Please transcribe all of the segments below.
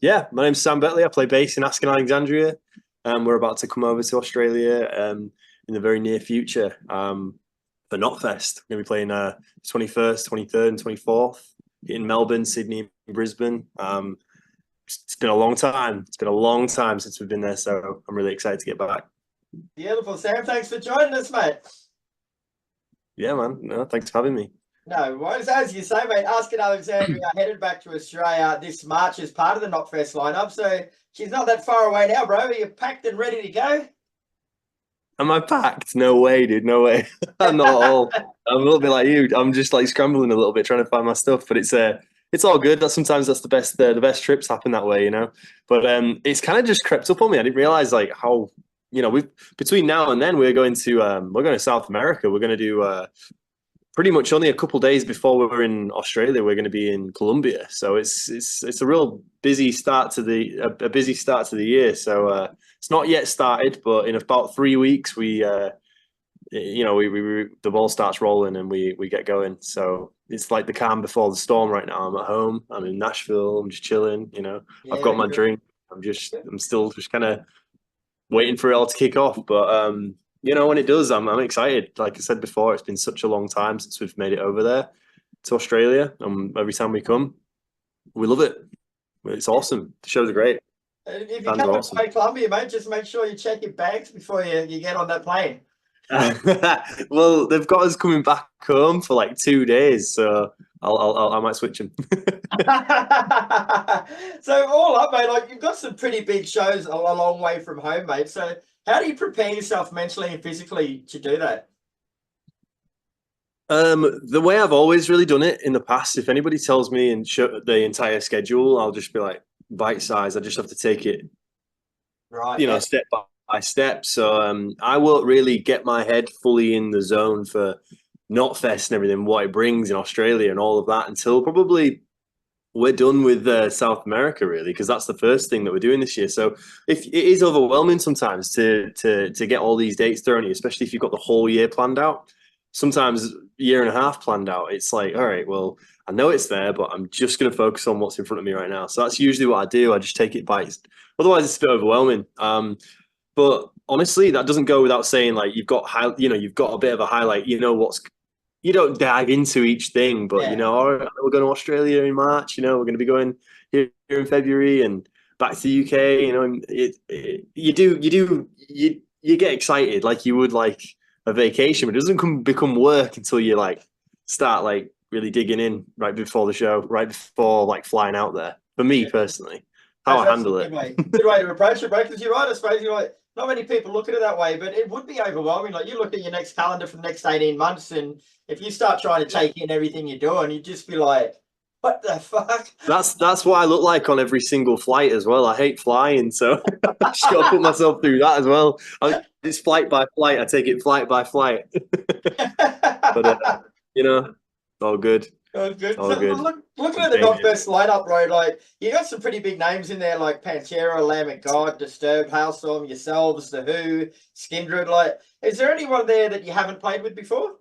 Yeah, my name's Sam Bettley. I play bass in Asking Alexandria. We're about to come over to Australia in the very near future for Knotfest. We're going to be playing 21st, 23rd, and 24th in Melbourne, Sydney, and Brisbane. It's been a long time. It's been a long time since we've been there, so I'm really excited to get back. Beautiful, Sam. Thanks for joining us, mate. Yeah, man. No, thanks for having me. No, well, as you say, mate, Asking Alexandria headed back to Australia this March as part of the Knotfest lineup. So she's not that far away now, bro. Are you packed and ready to go? Am I packed? No way, dude. No way. I'm not at all. I'm a little bit like you. I'm just like scrambling a little bit trying to find my stuff, but it's all good. Sometimes that's the best trips happen that way, you know. But it's kind of just crept up on me. I didn't realize like how we between now and then we're going to South America. We're going to do pretty much only a couple days before we're in Australia. We're going to be in Colombia, so it's a real busy start to a busy start to the year. So it's not yet started, but in about 3 weeks we the ball starts rolling and we get going. So it's like the calm before the storm right now. I'm at home. I'm in Nashville. I'm just chilling. I've got Yeah, my drink. I'm still just kind of waiting for it all to kick off. But when it does, I'm excited. Like I said before, it's been such a long time since we've made it over there to Australia. And every time we come, we love it. It's awesome. The shows are great. if you Fans come are and awesome. play Colombia, mate, just make sure you check your bags before you get on that plane. Well, they've got us coming back home for like 2 days, so I might switch them. So all up, mate, like you've got some pretty big shows a long way from home, mate. So how do you prepare yourself mentally and physically to do that? The way I've always really done it in the past, if anybody tells me and show the entire schedule, I'll just be like bite size. I just have to take it, Right, yeah. step by step. So I won't really get my head fully in the zone for Knotfest and everything, what it brings in Australia and all of that until probably we're done with South America, really, because that's the first thing that we're doing this year. So if it is overwhelming sometimes to get all these dates thrown at you, especially if you've got the whole year planned out. Sometimes year and a half planned out. It's like, all right, well, I know it's there, but I'm just going to focus on what's in front of me right now. So that's usually what I do. I just take it by. Otherwise, it's a bit overwhelming. But honestly, that doesn't go without saying. Like you've got a bit of a highlight. You don't dive into each thing, but Yeah. all right, we're going to Australia in March. We're going to be going here in February and back to the UK. And you get excited like you would like a vacation, but it doesn't become work until you like start like really digging in right before the show, right before like flying out there. For me personally, how I That's a handle it. good way to approach it, bro. Because you're right, I suppose you're like, not many people look at it that way, but it would be overwhelming. Like you look at your next calendar for the next 18 months, and if you start trying to take in everything you're doing, you'd just be like, what the fuck? That's what I look like on every single flight as well. I hate flying, so I just got to put myself through that as well. It's flight by flight. I take it flight by flight. But all good, Oh, good. all So good. looking I'm at the changing. Knotfest lineup, bro, like you got some pretty big names in there, like Pantera, Lamb of God, Disturbed, Halestorm, yourselves, The Who, Skindred. Like, is there anyone there that you haven't played with before?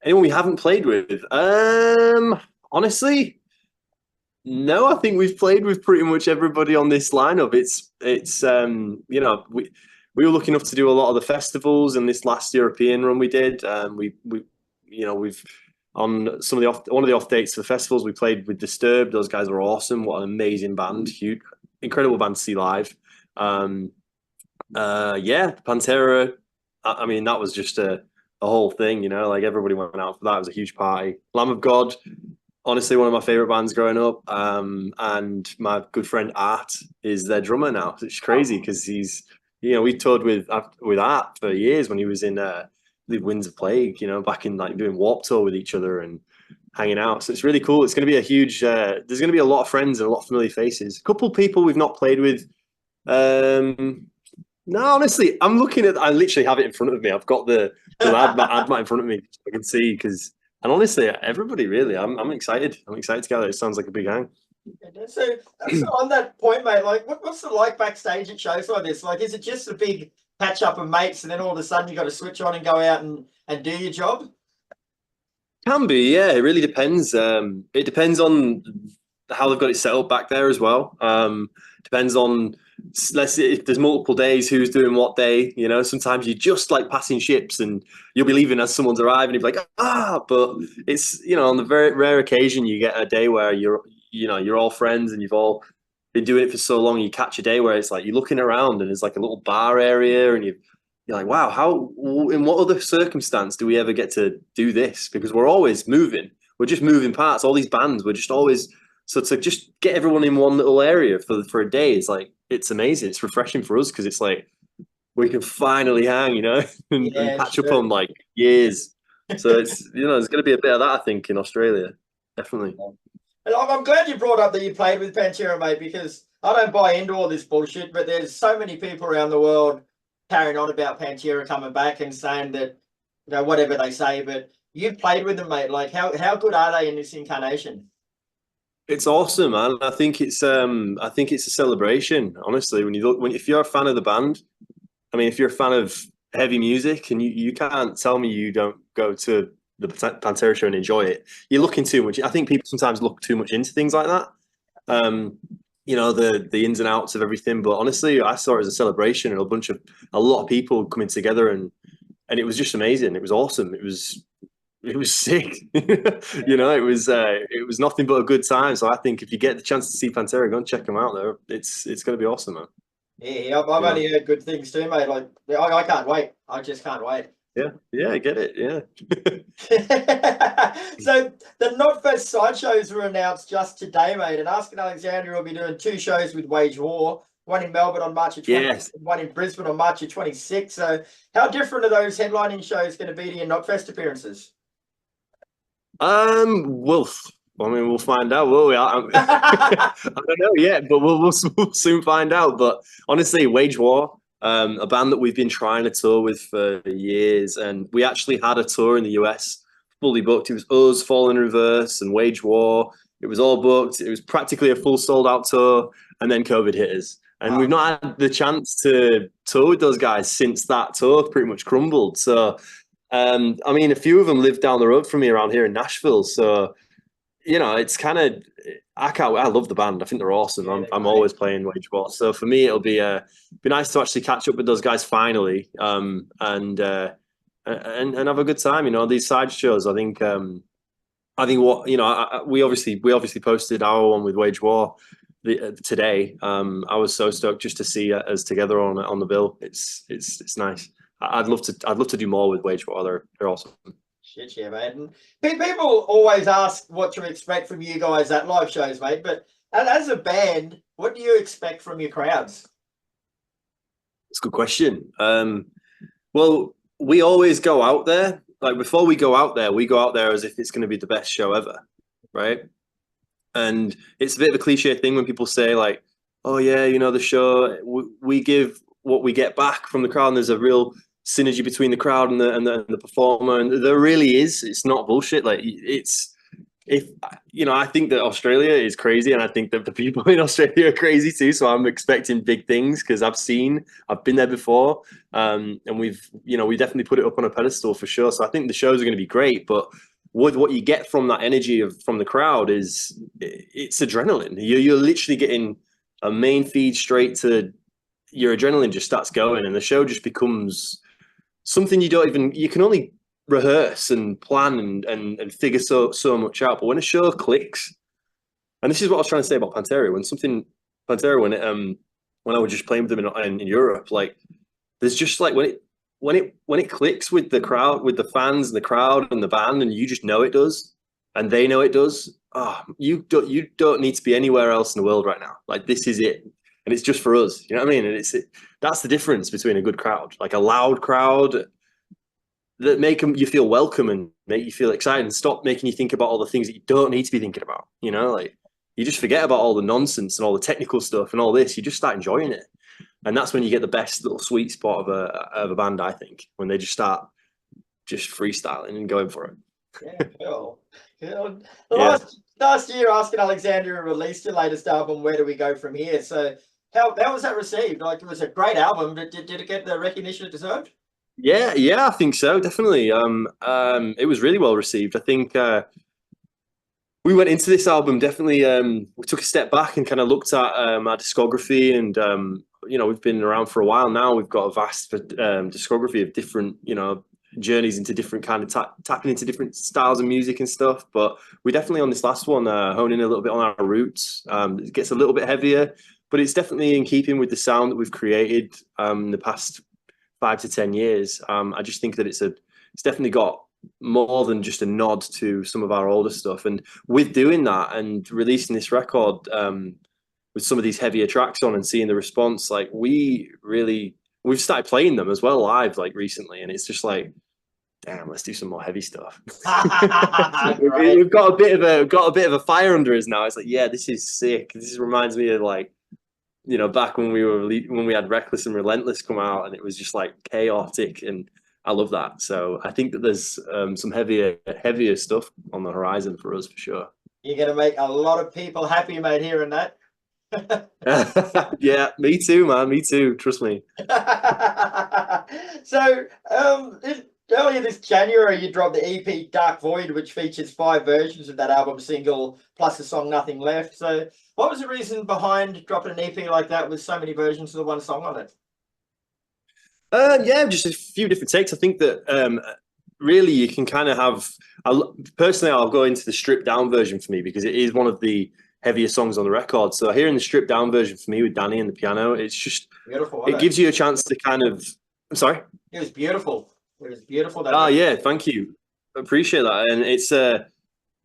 Anyone we haven't played with? Honestly, no. I think we've played with pretty much everybody on this lineup. We were lucky enough to do a lot of the festivals in this last European run we did. We've on some of one of the off dates for the festivals we played with Disturbed. Those guys were awesome. What an amazing band! Huge, incredible band to see live. Yeah, Pantera. I mean, that was just a whole thing. Like everybody went out for that. It was a huge party. Lamb of God, honestly, one of my favorite bands growing up. And my good friend Art is their drummer now. It's crazy because we toured with Art for years when he was in the Winds of Plague. Back in like doing Warped Tour with each other and hanging out. So it's really cool. It's going to be a huge. There's going to be a lot of friends and a lot of familiar faces. A couple of people we've not played with. No, honestly, I'm looking at. I literally have it in front of me. I've got the admat in front of me. So I can see because. And honestly, everybody really, I'm excited. I'm excited to go there. It sounds like a big hang. So on that point, mate, like what's it like backstage at shows like this? Like, is it just a big patch up of mates and then all of a sudden you got to switch on and go out and do your job? Can be, yeah. It really depends. It depends on how they've got it set up back there as well. Depends on, let's say if there's multiple days, who's doing what day. You know, sometimes you're just like passing ships and you'll be leaving as someone's arriving. You'll be like, but it's, you know, on the very rare occasion you get a day where you're all friends and you've all been doing it for so long. You catch a day where it's like you're looking around and there's like a little bar area and you're like, wow, how, in what other circumstance do we ever get to do this? Because we're always moving. We're just moving parts. All these bands, we're just always, so to just get everyone in one little area for a day is like, it's amazing. It's refreshing for us because it's like we can finally hang, you know, and catch up on like years. So it's, you know, there's going to be a bit of that, I think, in Australia. Definitely. And I'm glad you brought up that you played with Pantera, mate, because I don't buy into all this bullshit, but there's so many people around the world carrying on about Pantera coming back and saying that, you know, whatever they say, but you've played with them, mate. Like, how good are they in this incarnation? It's awesome, man. I think it's a celebration, honestly. When you look, if you're a fan of the band, I mean, if you're a fan of heavy music, and you can't tell me you don't go to the Pantera show and enjoy it. You're looking too much. I think people sometimes look too much into things like that. You know, the ins and outs of everything. But honestly, I saw it as a celebration and a lot of people coming together, and it was just amazing. It was awesome. It was sick. You know, it was nothing but a good time. So I think if you get the chance to see Pantera, go and check them out there. It's going to be awesome, man. Yeah, I've only heard good things too, mate. Like, I can't wait. I just can't wait. Yeah, I get it. Yeah. So the Knotfest sideshows were announced just today, mate. And Asking Alexandria will be doing 2 shows with Wage War. One in Melbourne on March 20th, Yes. one in Brisbane on March 26th. So how different are those headlining shows going to be to your Knotfest appearances? Well, I mean, we'll find out, will we? I don't know yet, but we'll soon find out. But honestly, Wage War, a band that we've been trying to tour with for years, and we actually had a tour in the US fully booked. It was us, Fall in Reverse, and Wage War. It was all booked. It was practically a full sold out tour, and then COVID hit us. And we've not had the chance to tour with those guys since that tour pretty much crumbled. So, I mean, a few of them live down the road from me around here in Nashville. So, you know, it's kind of, I love the band. I think they're awesome. Yeah, I'm always playing Wage War. So for me, it'll be nice to actually catch up with those guys finally, and have a good time. You know, these side shows. I think what, you know, we obviously posted our one with Wage War today. I was so stoked just to see us together on the bill. It's nice. I'd love to do more with Wage War. They're awesome. Shit, yeah, mate. And people always ask what to expect from you guys at live shows, mate. But as a band, what do you expect from your crowds? It's a good question. Well, we always go out there. Like before we go out there as if it's going to be the best show ever, right? And it's a bit of a cliche thing when people say like, "Oh yeah, you know the show. We give what we get back from the crowd, and there's a real synergy between the crowd and the performer." And there really is. It's not bullshit. Like if you know, I think that Australia is crazy, and I think that the people in Australia are crazy too. So I'm expecting big things because I've been there before, and we definitely put it up on a pedestal for sure. So I think the shows are going to be great, but what you get from that energy from the crowd it's adrenaline. You're literally getting a main feed straight to your adrenaline just starts going, and the show just becomes something you can only rehearse and plan and figure so much out. But when a show clicks, and this is what I was trying to say about Pantera, when I was just playing with them in Europe, like there's just like when it clicks with the crowd, with the fans and the crowd and the band, and you just know it does, and they know it does. You don't need to be anywhere else in the world right now. Like this is it, and it's just for us. You know what I mean? And that's the difference between a good crowd, like a loud crowd that make you feel welcome and make you feel excited and stop making you think about all the things that you don't need to be thinking about. You know, like you just forget about all the nonsense and all the technical stuff and all this. You just start enjoying it. And that's when you get the best little sweet spot of a band, I think, when they just start just freestyling and going for it. Yeah, cool. Last year, Asking Alexandria released your latest album, Where Do We Go From Here? So how was that received? Like, it was a great album, but did it get the recognition it deserved? Yeah, I think so, definitely. It was really well received. I think we went into this album definitely. We took a step back and kind of looked at our discography, and we've been around for a while now. We've got a vast discography of different, journeys into different kind of tapping into different styles of music and stuff. But we definitely on this last one honing a little bit on our roots. It gets a little bit heavier, but it's definitely in keeping with the sound that we've created the past 5 to 10 years. I just think that it's definitely got more than just a nod to some of our older stuff. And with doing that and releasing this record with some of these heavier tracks on and seeing the response, like we've started playing them as well live like recently, and it's just like, damn, let's do some more heavy stuff. We've got a bit of a fire under us now. It's like, yeah, this is sick. This reminds me of like, back when we had Reckless and Relentless come out, and it was just like chaotic, and I love that. So I think that there's some heavier stuff on the horizon for us for sure. You're gonna make a lot of people happy, mate, hearing that. Yeah, me too, man. Me too. Trust me. So, earlier this January, you dropped the EP Dark Void, which features 5 versions of that album single, plus the song Nothing Left. So, what was the reason behind dropping an EP like that with so many versions of the one song on it? Yeah, just a few different takes. I think that really you can kind of have. Personally, I'll go into the stripped down version for me because it is one of the heavier songs on the record. So hearing the stripped down version for me with Danny and the piano, it's just beautiful. It gives you a chance to kind of. I'm sorry. It was beautiful. It was beautiful. Yeah, thank you. I appreciate that, and it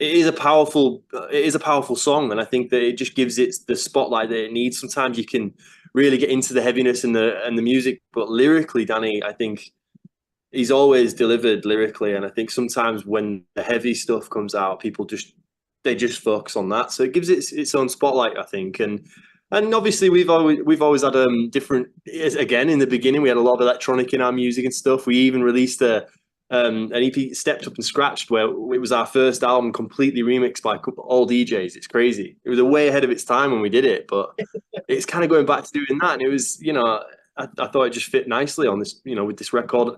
is a powerful song, and I think that it just gives it the spotlight that it needs. Sometimes you can really get into the heaviness and the music, but lyrically, Danny, I think he's always delivered lyrically, and I think sometimes when the heavy stuff comes out, people just focus on that, so it gives it its own spotlight, I think. And obviously we've always had different. Again, in the beginning, we had a lot of electronic in our music and stuff. We even released an EP, Stepped Up and Scratched, where it was our first album completely remixed by all DJs. It's crazy. It was way ahead of its time when we did it, but it's kind of going back to doing that. And it was, I thought it just fit nicely on this, with this record,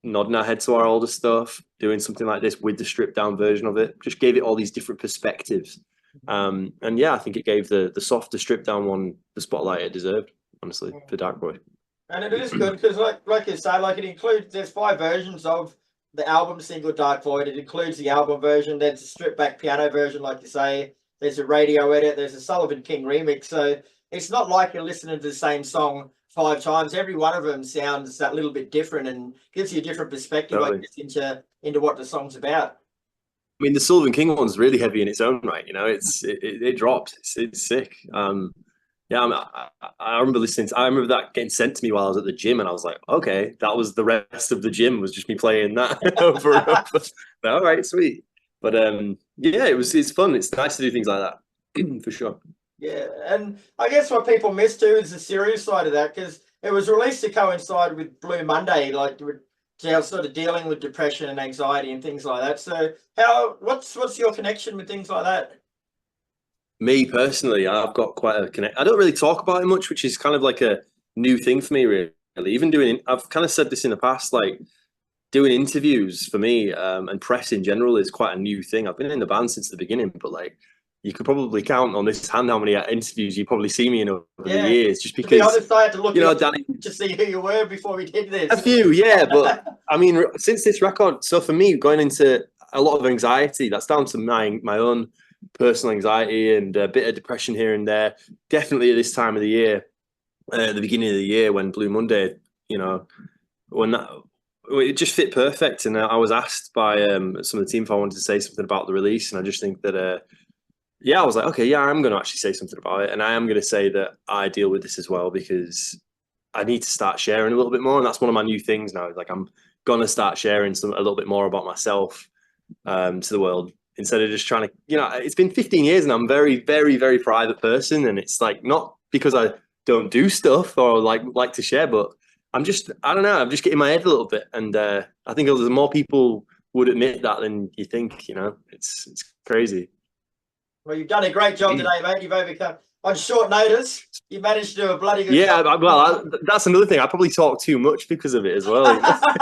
nodding our head to our older stuff, doing something like this with the stripped down version of it, just gave it all these different perspectives. And yeah, I think it gave the softer stripped down one the spotlight it deserved, honestly, for Dark Void. And it is good because, like you say, like it includes. There's 5 versions of the album single Dark Void. It includes the album version. There's a stripped back piano version, like you say. There's a radio edit. There's a Sullivan King remix. So it's not like you're listening to the same song 5 times. Every one of them sounds that little bit different and gives you a different perspective, totally. I guess, into what the song's about. I mean, the Sullivan King one's really heavy in its own right. It dropped. It's sick. Yeah, I remember listening. I remember that getting sent to me while I was at the gym, and I was like, okay, that was the rest of the gym was just me playing that over and over. All right, sweet. But yeah, it's fun. It's nice to do things like that for sure. Yeah, and I guess what people miss too is the serious side of that, because it was released to coincide with Blue Monday, like sort of dealing with depression and anxiety and things like that. So what's your connection with things like that? Me personally, I've got quite a connect. I don't really talk about it much, which is kind of like a new thing for me, really. Even I've kind of said this in the past, like doing interviews for me and press in general is quite a new thing. I've been in the band since the beginning, but like you could probably count on this hand how many interviews you probably see me in over the years. Just because, to be honest, I had to look, Danny, to see who you were before we did this. A few, yeah, but I mean, since this record, so for me, going into a lot of anxiety, that's down to my own personal anxiety and a bit of depression here and there. Definitely at this time of the year, at the beginning of the year when Blue Monday, when it just fit perfect. And I was asked by some of the team if I wanted to say something about the release, and I just think that I was like, okay, yeah, I'm going to actually say something about it, and I am going to say that I deal with this as well because I need to start sharing a little bit more, and that's one of my new things now. Like I'm going to start sharing a little bit more about myself to the world. Instead of just trying to, it's been 15 years and I'm a very, very, very private person. And it's like, not because I don't do stuff or like to share, but I don't know, I'm just getting my head a little bit. And I think there's more people would admit that than you think, it's crazy. Well, you've done a great job today, mate. You've overcome on short notice. You managed to do a bloody good job. Yeah, well, that's another thing. I probably talk too much because of it as well.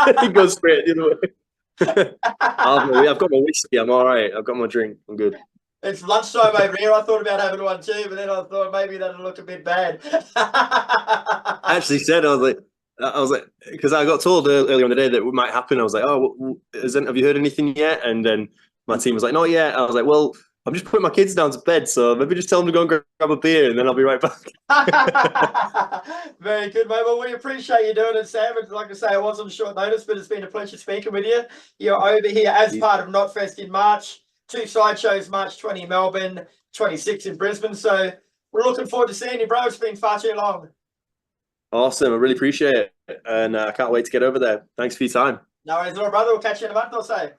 It goes straight the other way. I've got my whiskey. I'm all right. I've got my drink. I'm good. It's lunchtime over here. I thought about having one too, but then I thought maybe that'll look a bit bad. I actually said, I was like, because I got told earlier in the day that it might happen. I was like, oh, have you heard anything yet? And then my team was like, not yet. I was like, well, I'm just putting my kids down to bed, so maybe just tell them to go and grab a beer, and then I'll be right back. Very good, mate. Well, we appreciate you doing it, Sam. And like I say, I was on short notice, but it's been a pleasure speaking with you. You're over here as part of Knotfest in March. 2 side shows, March 20 in Melbourne, 26 in Brisbane. So we're looking forward to seeing you, bro. It's been far too long. Awesome. I really appreciate it. And I can't wait to get over there. Thanks for your time. No worries at all, brother. We'll catch you in a month or so.